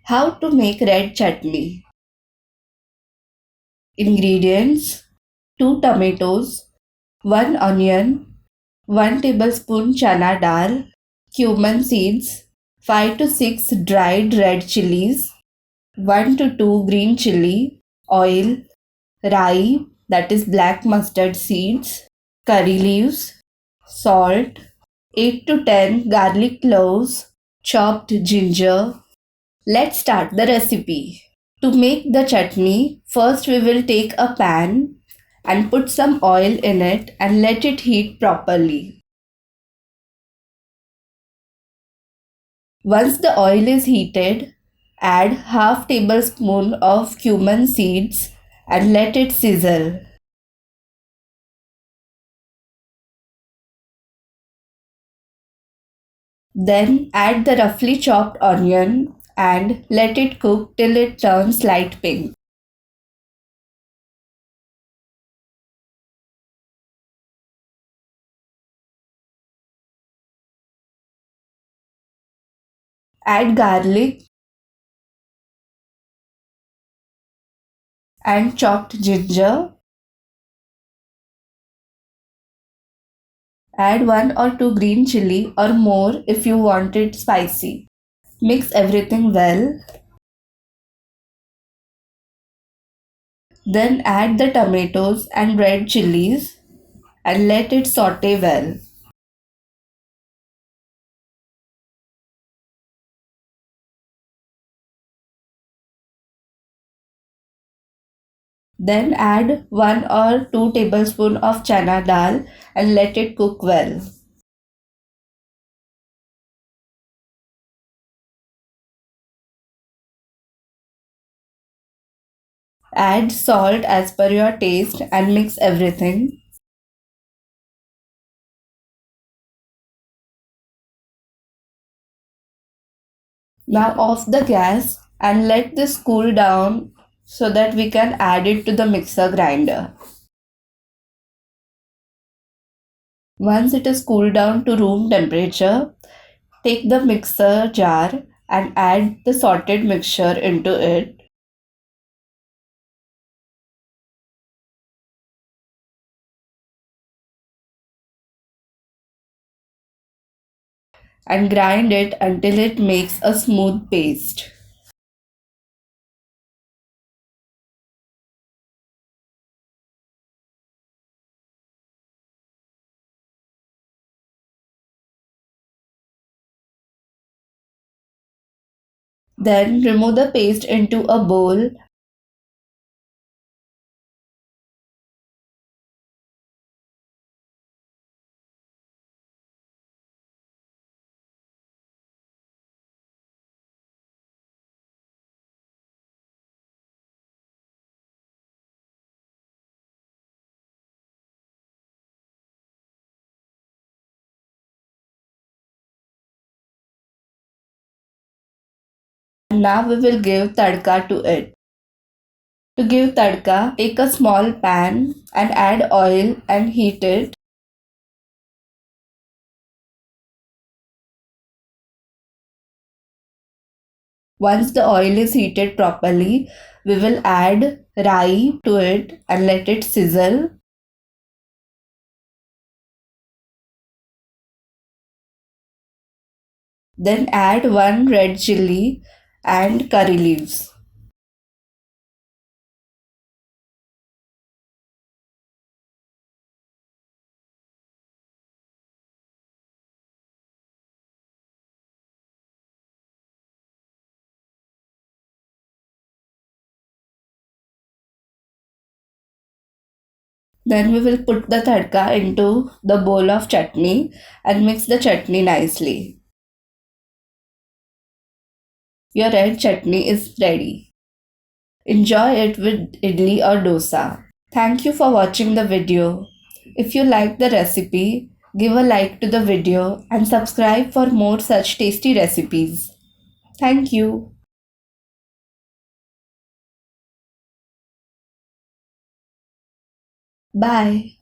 How to make red chutney. Ingredients: 2 tomatoes, 1 onion, 1 tablespoon chana dal, cumin seeds, 5 to 6 dried red chilies, 1 to 2 green chilli, oil, rye, that is black mustard seeds, curry leaves, salt, 8 to 10 garlic cloves, chopped ginger. Let's start the recipe. To make the chutney, first we will take a pan and put some oil in it and let it heat properly. Once the oil is heated, add half tablespoon of cumin seeds and let it sizzle. Then add the roughly chopped onion and let it cook till it turns light pink. Add garlic and chopped ginger. Add 1 or 2 green chilli or more if you want it spicy. Mix everything well. Then add the tomatoes and red chilies and let it saute well. Then add 1 or 2 tablespoons of chana dal and let it cook well. Add salt as per your taste and mix everything. Now off the gas and let this cool down so that we can add it to the mixer grinder. Once it is cooled down to room temperature, take the mixer jar and add the sorted mixture into it. And grind it until it makes a smooth paste. Then remove the paste into a bowl. Now we will give tadka to it. To give tadka, take a small pan and add oil and heat it. Once the oil is heated properly, we will add rye to it and let it sizzle. Then add 1 red chilli and curry leaves. Then we will put the tadka into the bowl of chutney and mix the chutney nicely. Your red chutney is ready. Enjoy it with idli or dosa. Thank you for watching the video. If you like the recipe, give a like to the video and subscribe for more such tasty recipes. Thank you. Bye.